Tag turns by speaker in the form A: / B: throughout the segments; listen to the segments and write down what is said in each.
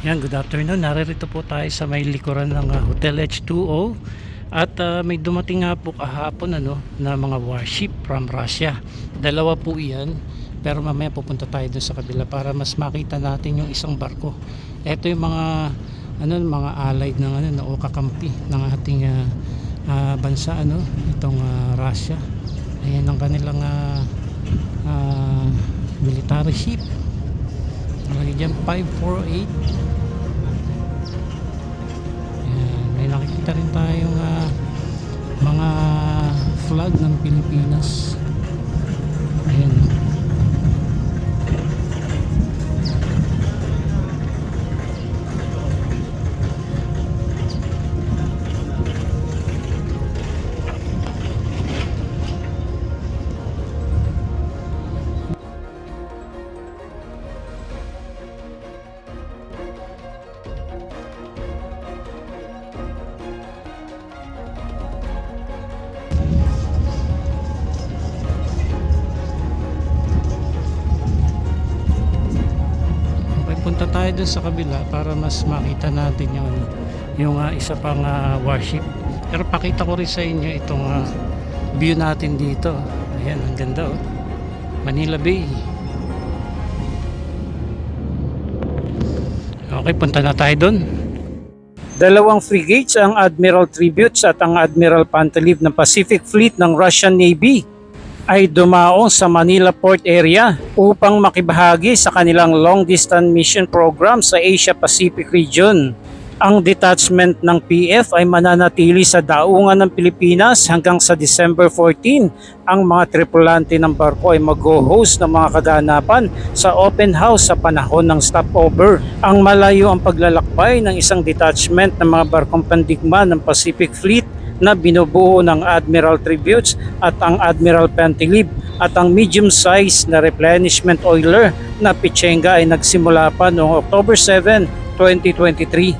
A: Yan, good afternoon. Naririto po tayo sa may likuran ng Hotel H2O at may dumating nga po kahapon na mga warship from Russia. Dalawa po iyan, pero mamaya pupunta tayo doon sa kabila para mas makita natin yung isang barko. Ito yung mga mga allied ng na o kakampi ng ating bansa itong Russia. Ayan ang kanilang military ship. Lagi dyan 548. May nakikita rin tayong mga flag ng Pilipinas. Ayan. Punta tayo dun sa kabila para mas makita natin yung isa pang warship. Pero pakita ko rin sa inyo itong view natin dito. Ayan, ang ganda Manila Bay. Okay, punta na tayo dun. Dalawang frigates, ang Admiral Tributes at ang Admiral Panteliv ng Pacific Fleet ng Russian Navy, ay dumaong sa Manila Port area upang makibahagi sa kanilang long distance mission program sa Asia Pacific region. Ang detachment ng PF ay mananatili sa daungan ng Pilipinas hanggang sa December 14. Ang mga tripulante ng barko ay mag-host ng mga kaganapan sa open house sa panahon ng stopover. Ang malayo ang paglalakbay ng isang detachment ng mga barkong pandigma ng Pacific Fleet na binubuo ng Admiral Tributes at ang Admiral Panteliv at ang medium size na replenishment oiler na Pichenga ay nagsimula pa noong October 7, 2023.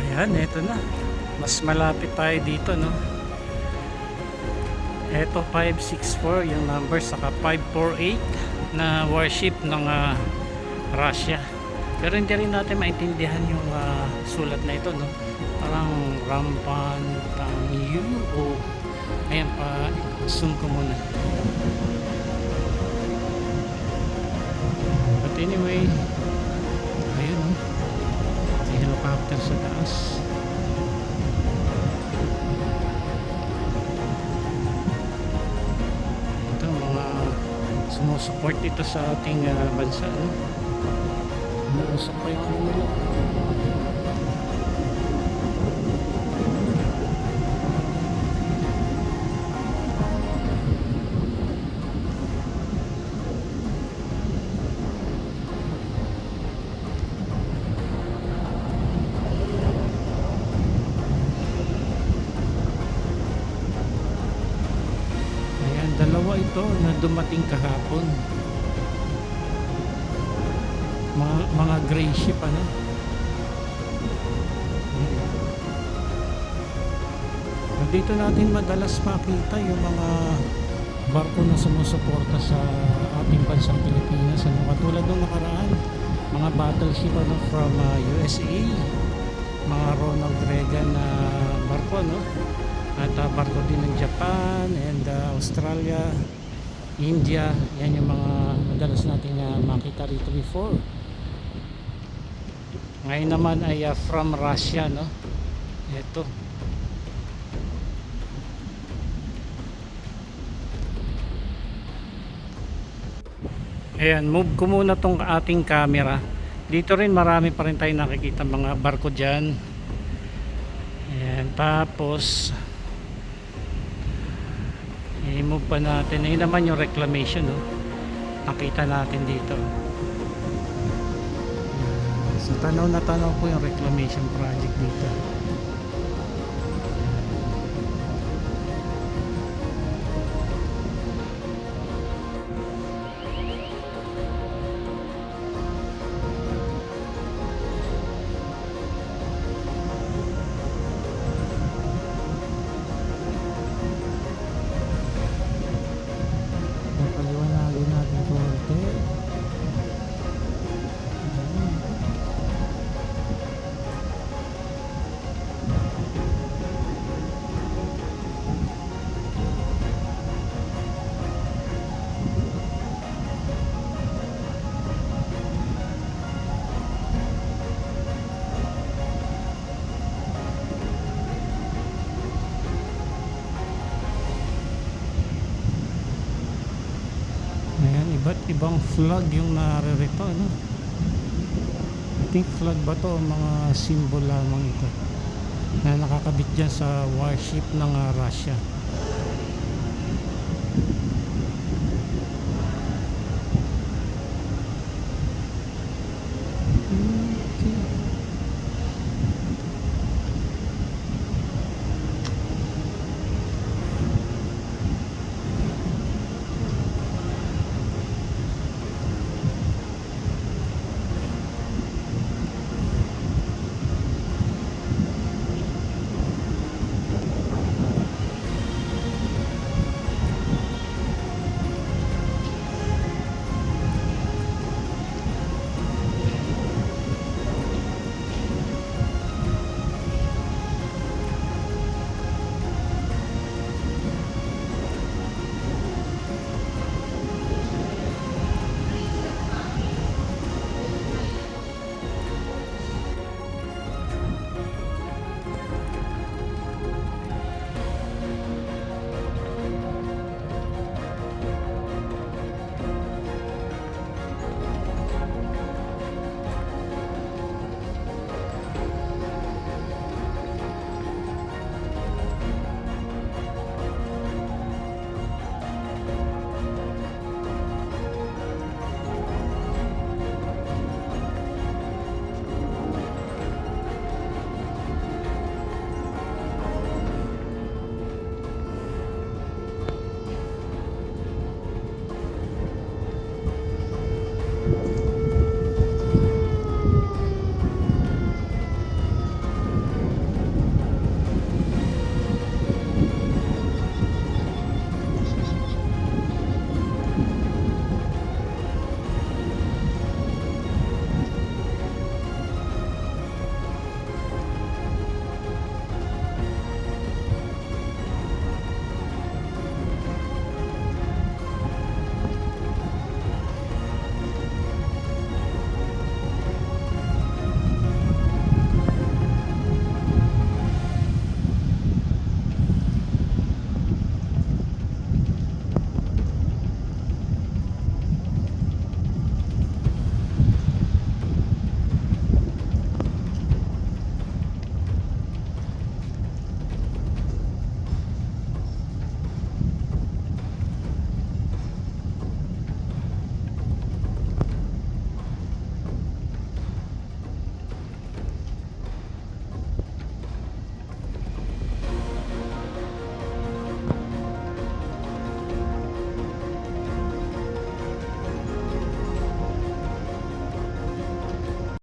A: Ayan, eto na. Mas malapit tayo dito, Eto 564 yung number, saka 548 na warship ng Russia. Pero hindi rin natin maintindihan yung sulat na ito, parang Rampan Tangiu o ayan pa, zoom ko muna. But anyway, ayun may helicopter sa taas. Ito mga sumusupport ito sa ating bansa, Nausap pa yung nila. Ayan, dalawa ito na dumating kahapon. Mga gray ship dito natin madalas makita yung mga barko na sumusuporta sa ating bansang Pilipinas katulad ng nakaraan mga battleship from USA, mga Ronald Reagan na barko at barko din ng Japan and Australia, India. Yan yung mga madalas natin makita rito before. Ngayon naman ay from Russia, Ito. Ayan, move ko muna tong ating camera. Dito rin marami pa rin tayo nakikita mga barko dyan. Ayan, tapos i-move pa natin. Ayun naman yung reclamation, nakita natin dito. So tanaw na tanaw po yung reclamation project dito. Paliwanagin natin konti. Iba-ibang flag yung naririto, no? I think flag ba to? Mga symbol lamang ito na nakakabit dyan sa warship ng Russia.